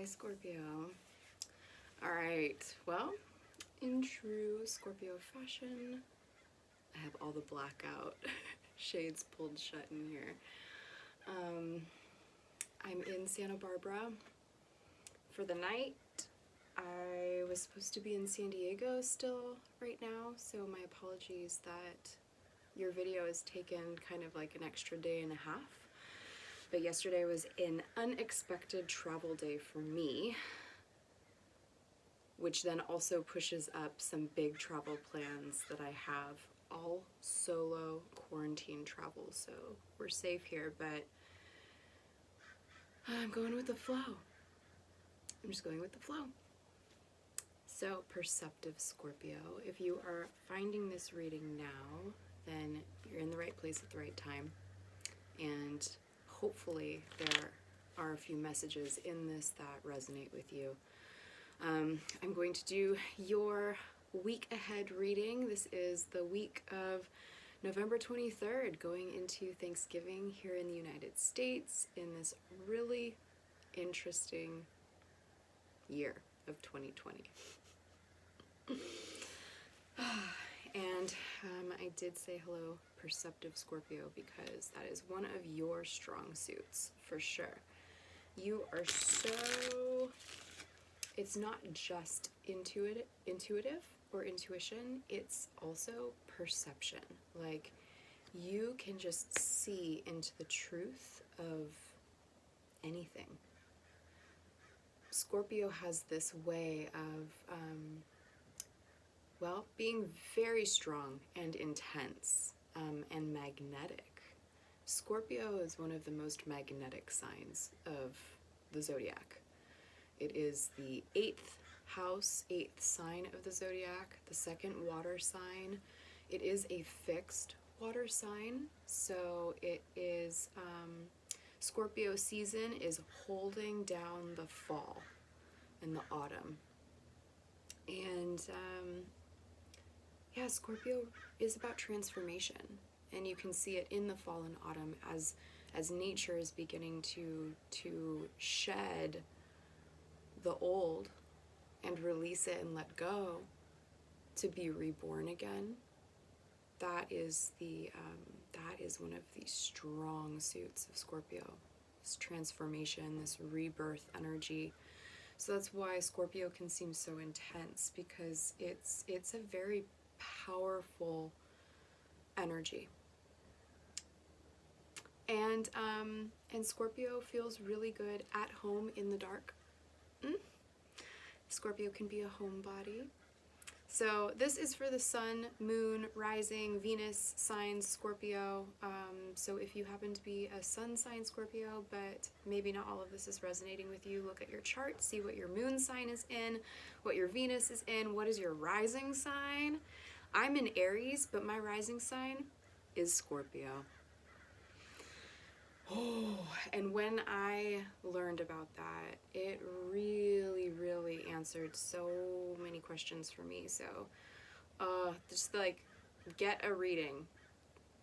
Scorpio. Alright, well, in true Scorpio fashion, I have all the blackout shades pulled shut in here. I'm in Santa Barbara for the night. I was supposed to be in San Diego still right now, so my apologies that your video is taken kind of like an extra day and a half. But yesterday was an unexpected travel day for me, which then also pushes up some big travel plans that I have, all solo quarantine travel, so we're safe here, but I'm going with the flow. I'm just going with the flow. So, perceptive Scorpio, if you are finding this reading now, then you're in the right place at the right time, and hopefully there are a few messages in this that resonate with you. I'm going to do your week ahead reading. This is the week of November 23rd, going into Thanksgiving here in the United States in this really interesting year of 2020. And I did say hello, perceptive Scorpio, because that is one of your strong suits, for sure. You are so... It's not just intuitive or intuition, it's also perception. Like, you can just see into the truth of anything. Scorpio has this way of, well, being very strong and intense and magnetic. Scorpio is one of the most magnetic signs of the zodiac. It is the 8th house, 8th sign of the zodiac, the second water sign. It is a fixed water sign, so it is, Scorpio season is holding down the fall and the autumn. And yeah, Scorpio is about transformation, and you can see it in the fall and autumn as nature is beginning to shed the old and release it and let go to be reborn again. That is one of the strong suits of Scorpio, this transformation, this rebirth energy. So that's why Scorpio can seem so intense, because it's a very powerful energy. And Scorpio feels really good at home in the dark. Scorpio can be a homebody. So this is for the sun, moon, rising, Venus signs Scorpio. So if you happen to be a sun sign Scorpio, but maybe not all of this is resonating with you, look at your chart, see what your moon sign is in, what your Venus is in, what is your rising sign. I'm in Aries, but my rising sign is Scorpio. Oh, and when I learned about that, it really, really answered so many questions for me. So, just like, get a reading.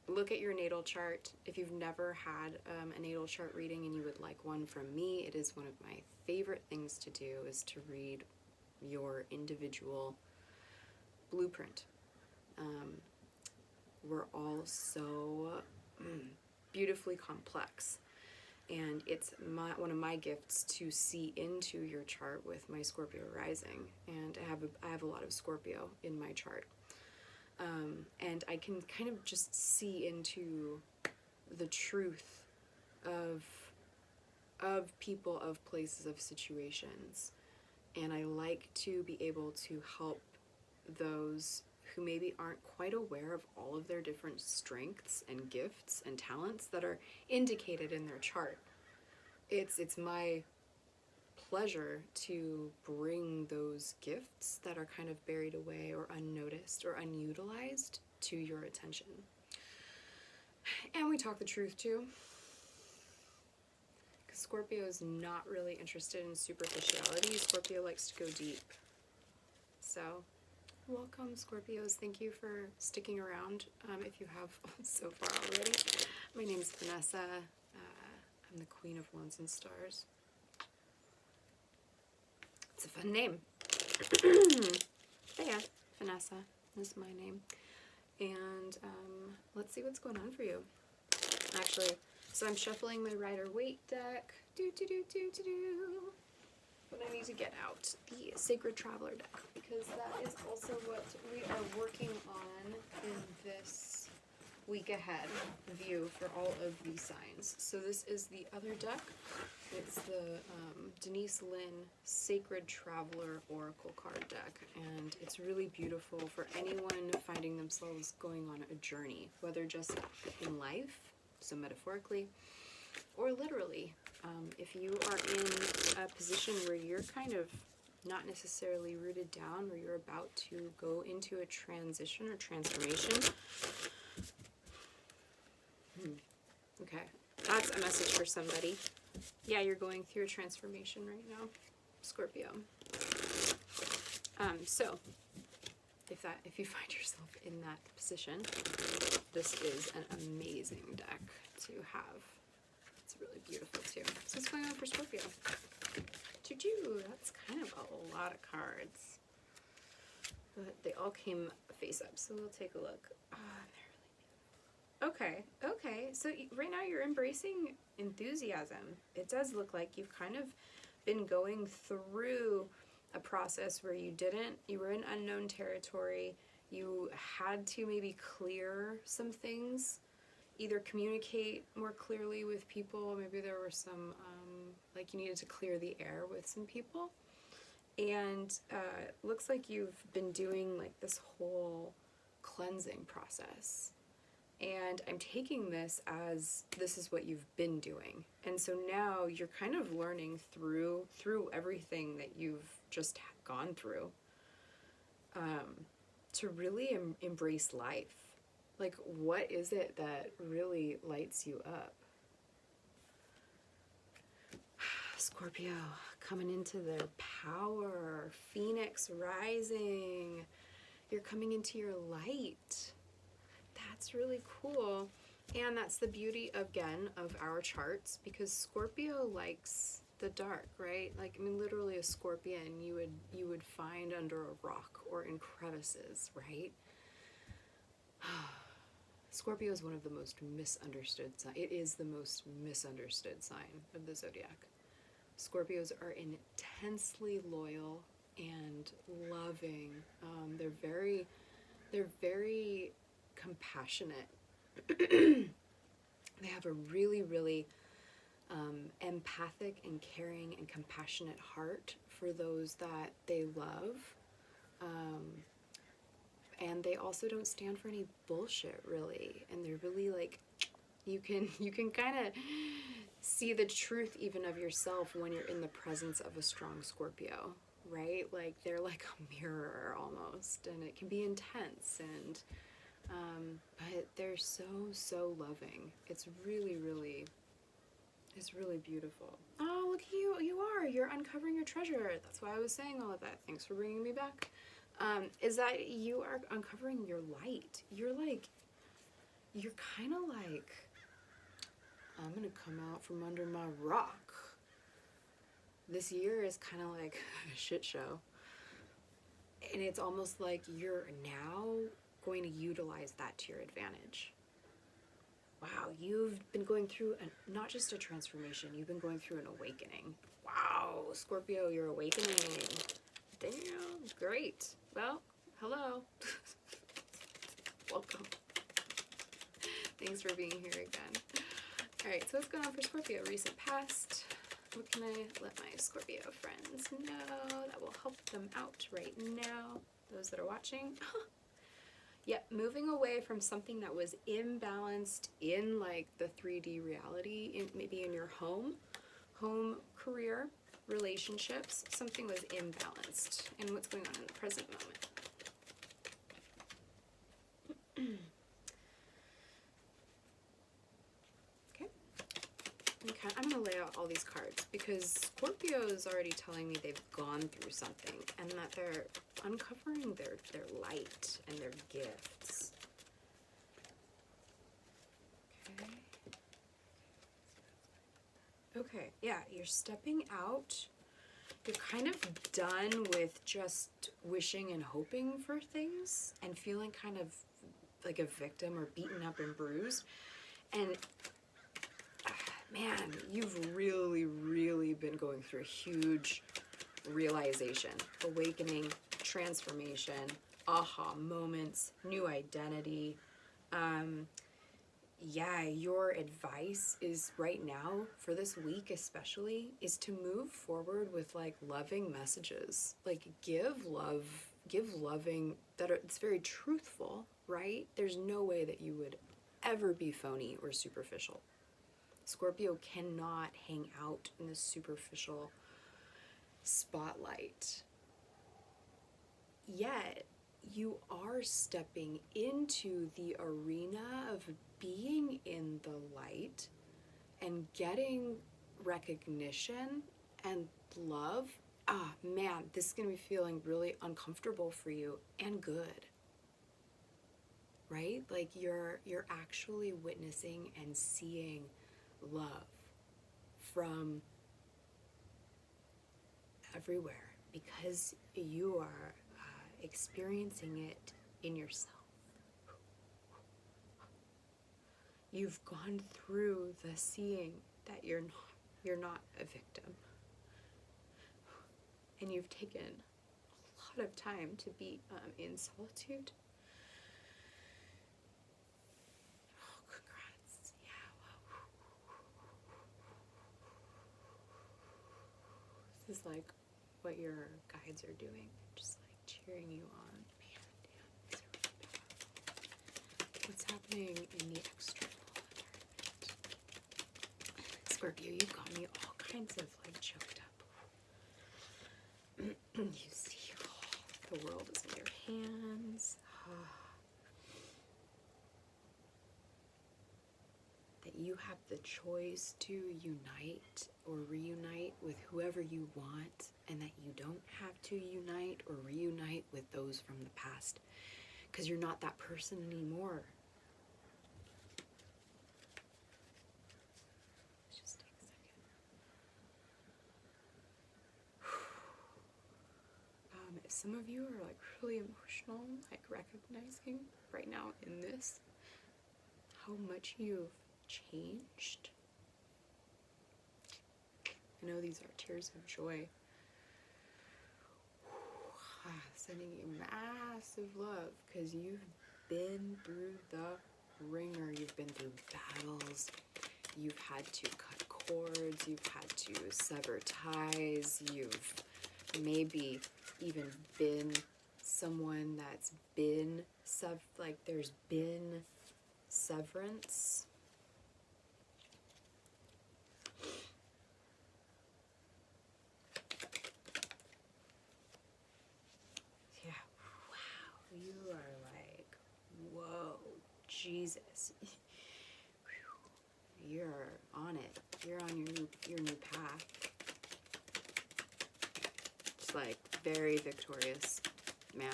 Look at your natal chart. If you've never had a natal chart reading and you would like one from me, it is one of my favorite things to do, is to read your individual blueprint. We're all so beautifully complex, and it's one of my gifts to see into your chart with my Scorpio rising, and I have a lot of Scorpio in my chart, and I can kind of just see into the truth of people, of places, of situations, and I like to be able to help those who maybe aren't quite aware of all of their different strengths and gifts and talents that are indicated in their chart. It's my pleasure to bring those gifts that are kind of buried away or unnoticed or unutilized to your attention. And we talk the truth too, because Scorpio is not really interested in superficiality. Scorpio likes to go deep. So welcome, Scorpios. Thank you for sticking around, if you have so far already. My name is Vanessa. I'm the Queen of Wands and Stars. It's a fun name. But yeah, Vanessa is my name. And let's see what's going on for you. Actually, so I'm shuffling my Rider-Waite deck. But I need to get out the Sacred Traveler deck, because that is also what we are working on in this week ahead view for all of these signs. So this is the other deck. It's the Denise Lynn Sacred Traveler Oracle card deck, and it's really beautiful for anyone finding themselves going on a journey, whether just in life, so metaphorically, or literally. If you are in a position where you're kind of not necessarily rooted down, or you're about to go into a transition or transformation. Okay, that's a message for somebody. Yeah, you're going through a transformation right now, Scorpio. So, if you find yourself in that position, this is an amazing deck to have. It's really beautiful too. So what's going on for Scorpio? That's kind of a lot of cards. But they all came face up, so we'll take a look. They're really beautiful. Okay. So right now you're embracing enthusiasm. It does look like you've kind of been going through a process where you were in unknown territory. You had to maybe clear some things, either communicate more clearly with people. Maybe there were some, like you needed to clear the air with some people. And looks like you've been doing like this whole cleansing process. And I'm taking this as this is what you've been doing. And so now you're kind of learning through everything that you've just gone through to really embrace life. Like, what is it that really lights you up? Scorpio, coming into their power. Phoenix rising. You're coming into your light. That's really cool. And that's the beauty, again, of our charts, because Scorpio likes the dark, right? Like, I mean, literally a scorpion you would find under a rock or in crevices, right? Scorpio is one of the most misunderstood signs. It is the most misunderstood sign of the zodiac. Scorpios are intensely loyal and loving. They're very compassionate. They have a really, really empathic and caring and compassionate heart for those that they love. And they also don't stand for any bullshit, really. And they're really like, you can kind of see the truth even of yourself when you're in the presence of a strong Scorpio, right? Like, they're like a mirror almost, and it can be intense, and but they're so loving. It's really beautiful. Oh, look at you're uncovering your treasure. That's why I was saying all of that. Thanks for bringing me back. Is that you are uncovering your light. You're kind of like, I'm gonna come out from under my rock. This year is kind of like a shit show. And it's almost like you're now going to utilize that to your advantage. Wow, you've been going through not just a transformation, you've been going through an awakening. Wow, Scorpio, you're awakening. Damn, great. Well, hello. Welcome. Thanks for being here again. Alright, so what's going on for Scorpio? Recent past. What can I let my Scorpio friends know that will help them out right now? Those that are watching. Yep, moving away from something that was imbalanced in like the 3D reality, maybe in your home, career, relationships, something was imbalanced. And what's going on in the present moment? Okay, I'm going to lay out all these cards because Scorpio is already telling me they've gone through something and that they're uncovering their light and their gifts. Okay, yeah, you're stepping out you're kind of done with just wishing and hoping for things and feeling kind of like a victim or beaten up and bruised. And man, you've really, really been going through a huge realization, awakening, transformation, aha moments, new identity. Yeah, your advice is right now, for this week especially, is to move forward with like loving messages. Like give loving, it's very truthful, right? There's no way that you would ever be phony or superficial. Scorpio cannot hang out in the superficial spotlight. Yet, you are stepping into the arena of being in the light and getting recognition and love. Ah, man, this is going to be feeling really uncomfortable for you and good. Right? Like you're actually witnessing and seeing love from everywhere because you are experiencing it in yourself. You've gone through the seeing that you're not a victim. And you've taken a lot of time to be in solitude. Oh, congrats. Yeah, wow. This is like what your guides are doing. Just like cheering you on. Man, damn, these are really powerful. What's happening in the external environment? Scorpio, you've got me all kinds of like choked up. You see, the world is in your hands. That you have the choice to unite or reunite with whoever you want, and that you don't have to unite or reunite with those from the past, because you're not that person anymore. Just take a second. If some of you are like really emotional, like recognizing right now in this how much you've changed. I know these are tears of joy. Sending you massive love because you've been through the ringer. You've been through battles. You've had to cut cords. You've had to sever ties. You've maybe even been someone that's been there's been severance. Yeah, wow, you are like, whoa, Jesus. You're on it. You're on your new path. Just like very victorious, man.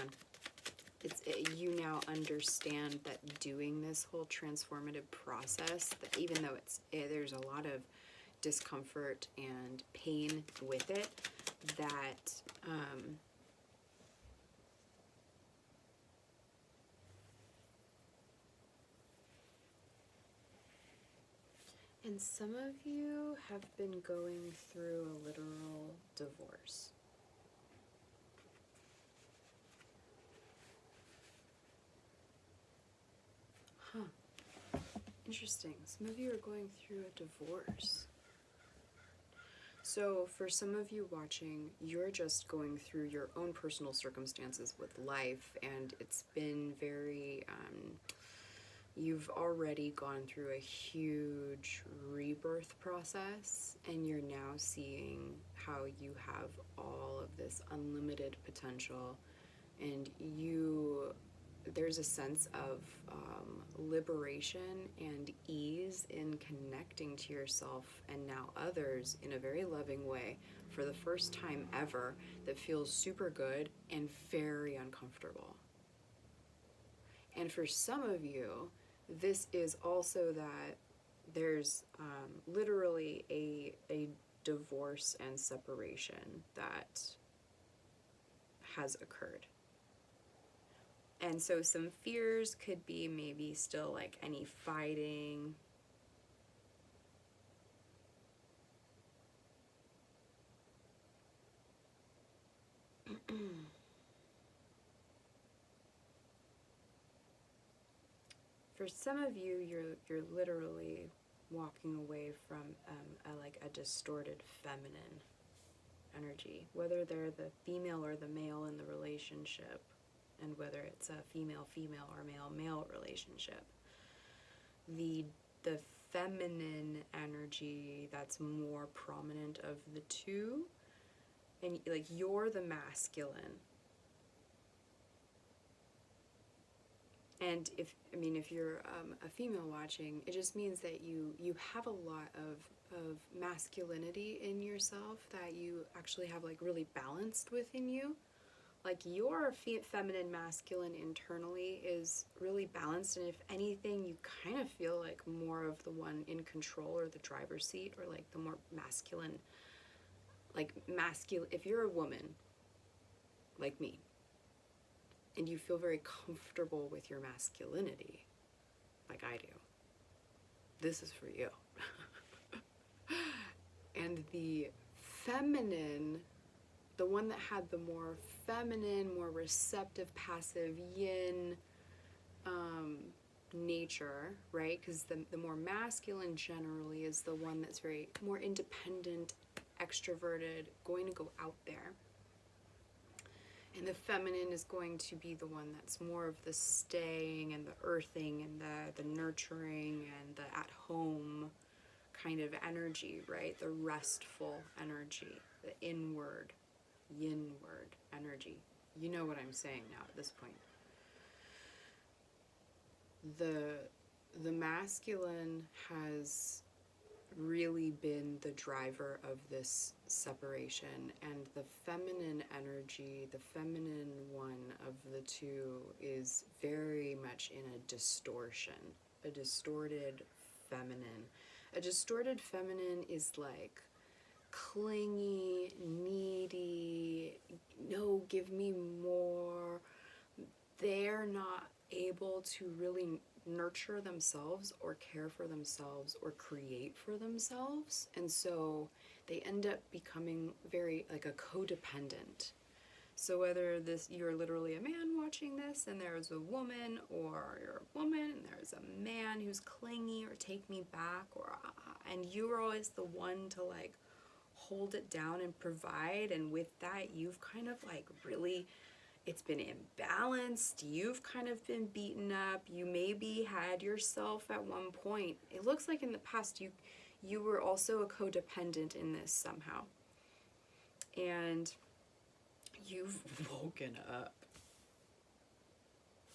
You now understand that doing this whole transformative process, that even though there's a lot of discomfort and pain with it, that and some of you have been going through a literal divorce. Huh. Interesting. Some of you are going through a divorce. So for some of you watching, you're just going through your own personal circumstances with life, and it's been very, you've already gone through a huge rebirth process, and you're now seeing how you have all of this unlimited potential, and there's a sense of liberation and ease in connecting to yourself and now others in a very loving way for the first time ever, that feels super good and very uncomfortable. And for some of you, this is also that there's literally a divorce divorce and separation that has occurred. And so some fears could be maybe still like any fighting. For some of you, you're literally walking away from a distorted feminine energy, whether they're the female or the male in the relationship, and whether it's a female-female or male-male relationship. The feminine energy that's more prominent of the two, and like you're the masculine. And if you're a female watching, it just means that you have a lot of masculinity in yourself that you actually have like really balanced within you. Like your feminine masculine internally is really balanced, and if anything, you kind of feel like more of the one in control or the driver's seat, or like the more masculine, if you're a woman like me, and you feel very comfortable with your masculinity, like I do, this is for you. And the feminine, the one that had the more feminine, more receptive, passive, yin nature, right? Because the more masculine generally is the one that's very more independent, extroverted, going to go out there. And the feminine is going to be the one that's more of the staying and the earthing and the nurturing and the at-home kind of energy, right? The restful energy, the inward, yinward energy. You know what I'm saying now at this point. The masculine has really been the driver of this separation, and the feminine energy, the feminine one of the two, is very much in a distortion, a distorted feminine. A distorted feminine is like clingy, needy, no, give me more. They're not able to really nurture themselves or care for themselves or create for themselves, and so they end up becoming very like a codependent. So whether you're literally a man watching this and there's a woman, or you're a woman and there's a man who's clingy or take me back, or and you're always the one to like hold it down and provide, and with that you've kind of like really, it's been imbalanced, you've kind of been beaten up, you maybe had yourself at one point. It looks like in the past you were also a codependent in this somehow. And you've woken up.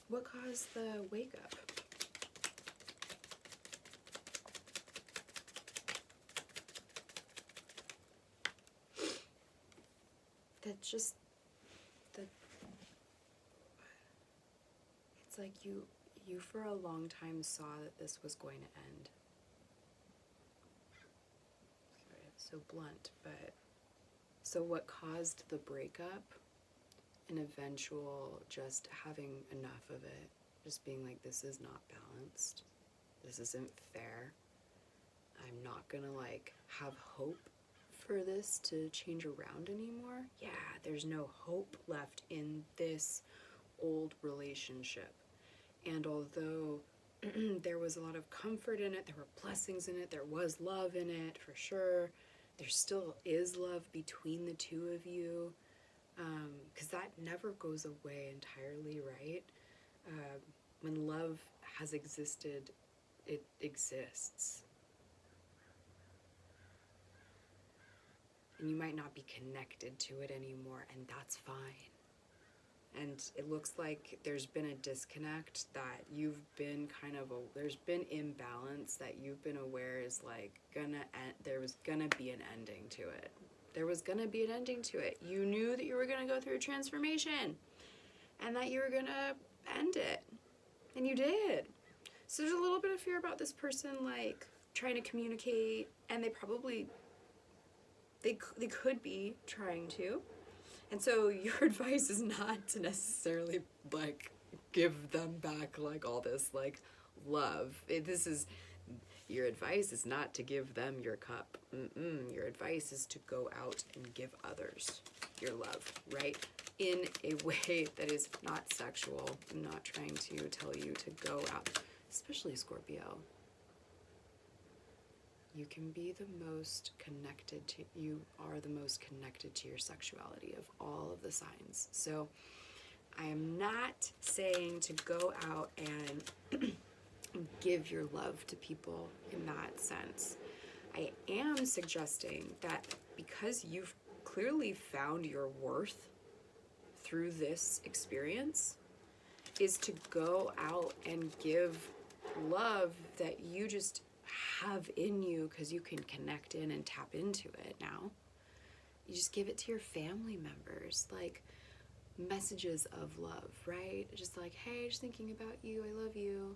What caused the wake up? That's just it's like you for a long time saw that this was going to end. Sorry, it's so blunt, but so what caused the breakup? An eventual just having enough of it, just being like, this is not balanced, this isn't fair, I'm not gonna like have hope for this to change around anymore. Yeah, there's no hope left in this old relationship. And although there was a lot of comfort in it, there were blessings in it, there was love in it for sure, there still is love between the two of you, because that never goes away entirely, right? When love has existed, it exists. And you might not be connected to it anymore, and that's fine. And it looks like there's been a disconnect, that you've been kind of there's been imbalance that you've been aware is like there was gonna be an ending to it. There was gonna be an ending to it. You knew that you were gonna go through a transformation and that you were gonna end it. And you did. So there's a little bit of fear about this person like trying to communicate, and they probably they could be trying to. And so your advice is not to necessarily like give them back like all this like love. Your advice is not to give them your cup. Your advice is to go out and give others your love, right? In a way that is not sexual. I'm not trying to tell you to go out, especially Scorpio. You can be the most connected to, you are the most connected to your sexuality of all of the signs. So I am not saying to go out and give your love to people in that sense. I am suggesting that because you've clearly found your worth through this experience, is to go out and give love that you just have in you because you can connect in and tap into it now. You just give it to your family members, like messages of love, right? Just like, hey, just thinking about you, I love you.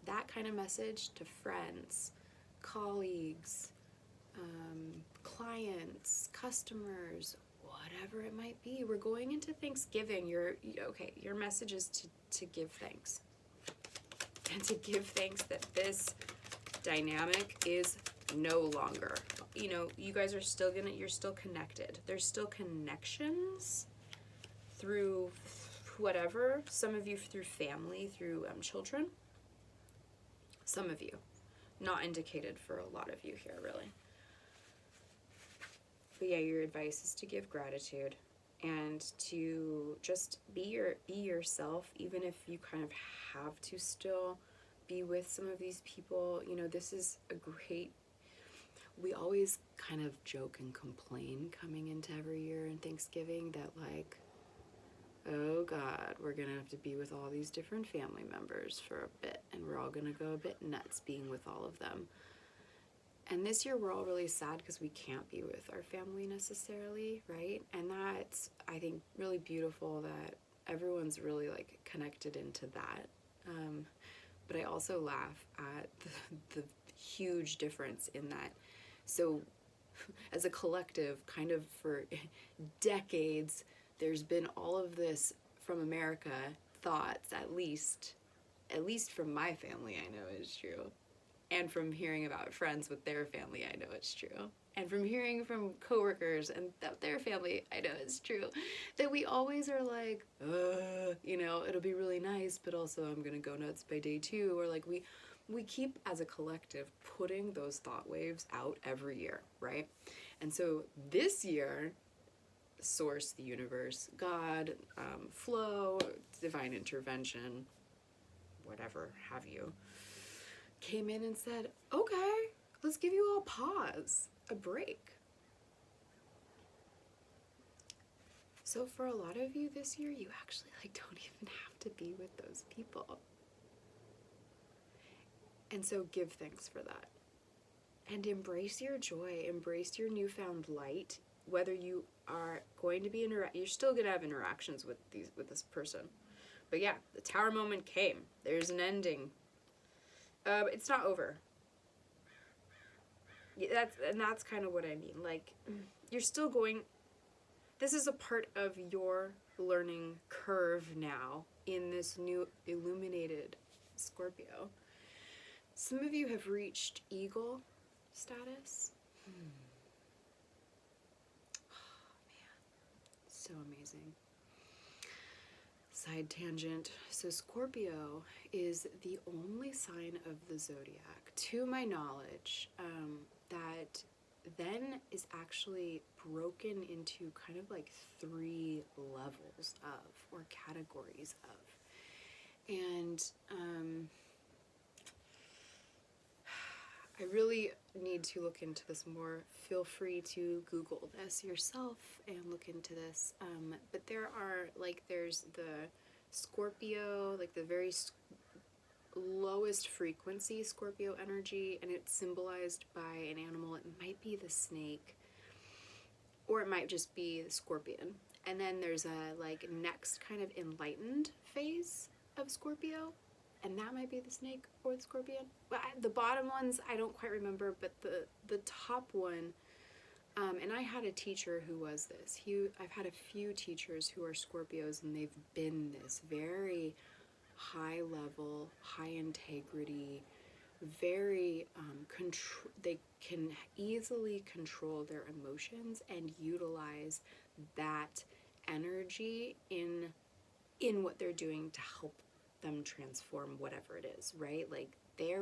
That kind of message to friends, colleagues, clients, customers, whatever it might be. We're going into Thanksgiving. Your message is to give thanks. And to give thanks that this dynamic is no longer. You know, you guys are still you're still connected. There's still connections through whatever. Some of you through family, through children. Some of you. Not indicated for a lot of you here, really. But yeah, your advice is to give gratitude and to just be yourself, even if you kind of have to still be with some of these people. You know, this is a great, we always kind of joke and complain coming into every year in Thanksgiving that like, oh God, we're gonna have to be with all these different family members for a bit, and we're all gonna go a bit nuts being with all of them. And this year we're all really sad because we can't be with our family necessarily, right? And that's, I think, really beautiful that everyone's really like connected into that. But I also laugh at the huge difference in that. So as a collective, kind of for decades, there's been all of this from America thoughts, at least from my family, I know is true. And from hearing about friends with their family, I know it's true. And from hearing from coworkers and their family, I know it's true. That we always are like, you know, it'll be really nice, but also I'm gonna go nuts by day 2. Or like we keep as a collective putting those thought waves out every year, right? And so this year, source, the universe, God, flow, divine intervention, whatever have you, came in and said, okay, let's give you all a pause, a break. So for a lot of you this year, you actually like don't even have to be with those people. And so give thanks for that. And embrace your joy, embrace your newfound light, whether you are going to be you're still gonna have interactions with this person. But yeah, the tower moment came. There's an ending. It's not over. Yeah, that's kind of what I mean. Like, you're still going. This is a part of your learning curve now in this new illuminated Scorpio. Some of you have reached eagle status. Oh, man. So amazing. Side tangent. So Scorpio is the only sign of the zodiac, to my knowledge, that then is actually broken into kind of like 3 levels of, or categories of. And I really need to look into this more. Feel free to Google this yourself and look into this. But there are, like, there's the Scorpio, like the very lowest frequency Scorpio energy, and it's symbolized by an animal. It might be the snake, or it might just be the scorpion. And then there's a, like, next kind of enlightened phase of Scorpio. and that might be the snake or the scorpion. But the bottom ones, I don't quite remember, but the top one, and I had a teacher who was this. I've had a few teachers who are Scorpios, and they've been this very high level, high integrity, very they can easily control their emotions and utilize that energy in what they're doing to help them transform whatever it is, right? Like they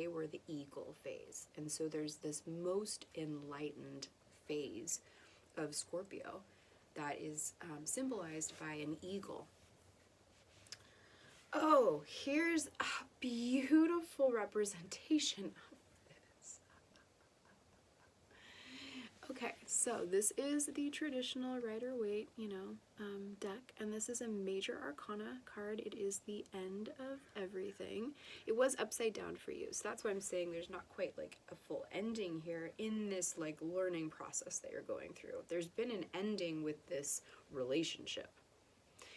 were the eagle phase, and so there's this most enlightened phase of Scorpio that is symbolized by an eagle. Oh, here's a beautiful representation of this. Okay, so this is the traditional Rider-Waite, deck, and this is a major arcana card. It is the end of everything. It was upside down for you, so that's why I'm saying there's not quite like a full ending here in this like learning process that you're going through. There's been an ending with this relationship.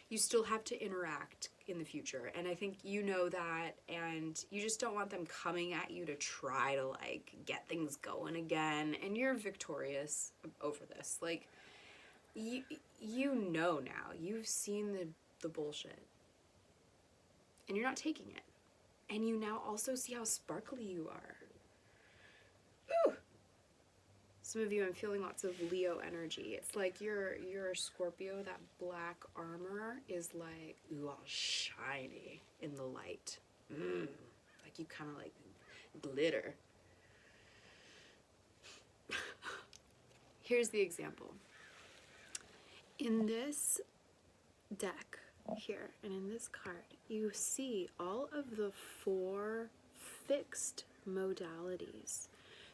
You still have to interact in the future, and I think you know that, and you just don't want them coming at you to try to like get things going again, and you're victorious over this. Like you know now, you've seen the bullshit, and you're not taking it, and you now also see how sparkly you are. Ooh. Some of you, I'm feeling lots of Leo energy. It's like your Scorpio, that black armor is like, ooh, all shiny in the light. Like you kind of like glitter. Here's the example. In this deck here, and in this card, you see all of the 4 fixed modalities.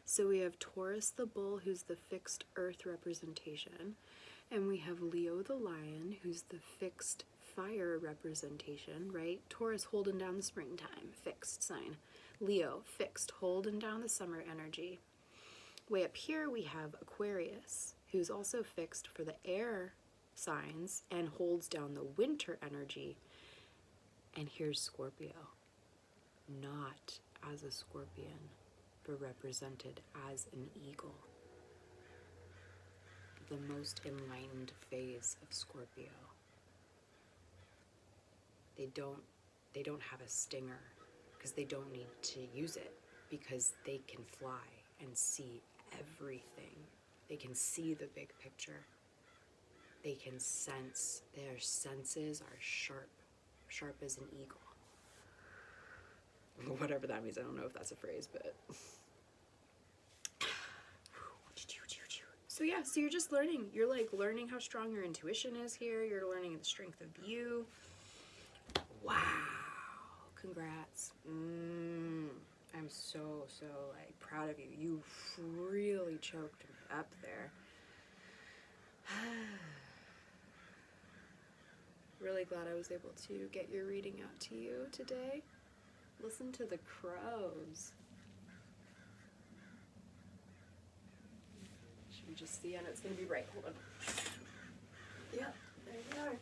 So we have Taurus the bull, who's the fixed earth representation, and we have Leo the lion, who's the fixed fire representation, right? Taurus holding down the springtime, fixed sign. Leo, fixed, holding down the summer energy. Way up here we have Aquarius, who's also fixed for the air signs and holds down the winter energy. And here's Scorpio, not as a scorpion, but represented as an eagle. The most enlightened phase of Scorpio. They don't have a stinger because they don't need to use it, because they can fly and see everything. They can see the big picture. They can sense. Their senses are sharp as an eagle. Whatever that means, I don't know if that's a phrase, but... So yeah, so you're just learning. You're like learning how strong your intuition is here. You're learning the strength of you. Wow. Congrats. I'm so like proud of you. You really choked me up there. Really glad I was able to get your reading out to you today. Listen to the crows. Should we just see? And it's going to be right. Hold on. Yep, there they are.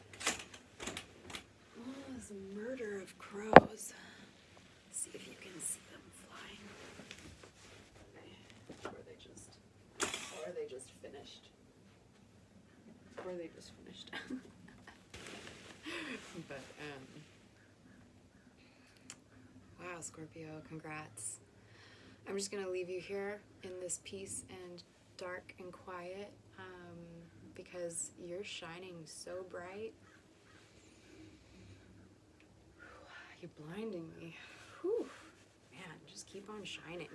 Oh, there's a murder of crows. See if you can see them flying. Okay. Or they just finished. But, wow, Scorpio, congrats. I'm just going to leave you here in this peace and dark and quiet, because you're shining so bright. You're blinding me. Whew. Man, just keep on shining.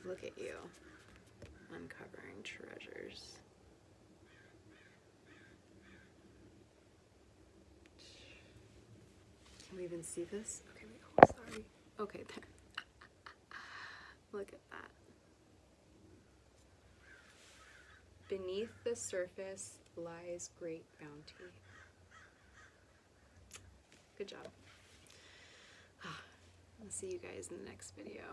Look at you. Uncovering treasures. Can we even see this? Okay, wait, oh, sorry. Okay, there. Look at that. Beneath the surface lies great bounty. Good job. I'll see you guys in the next video.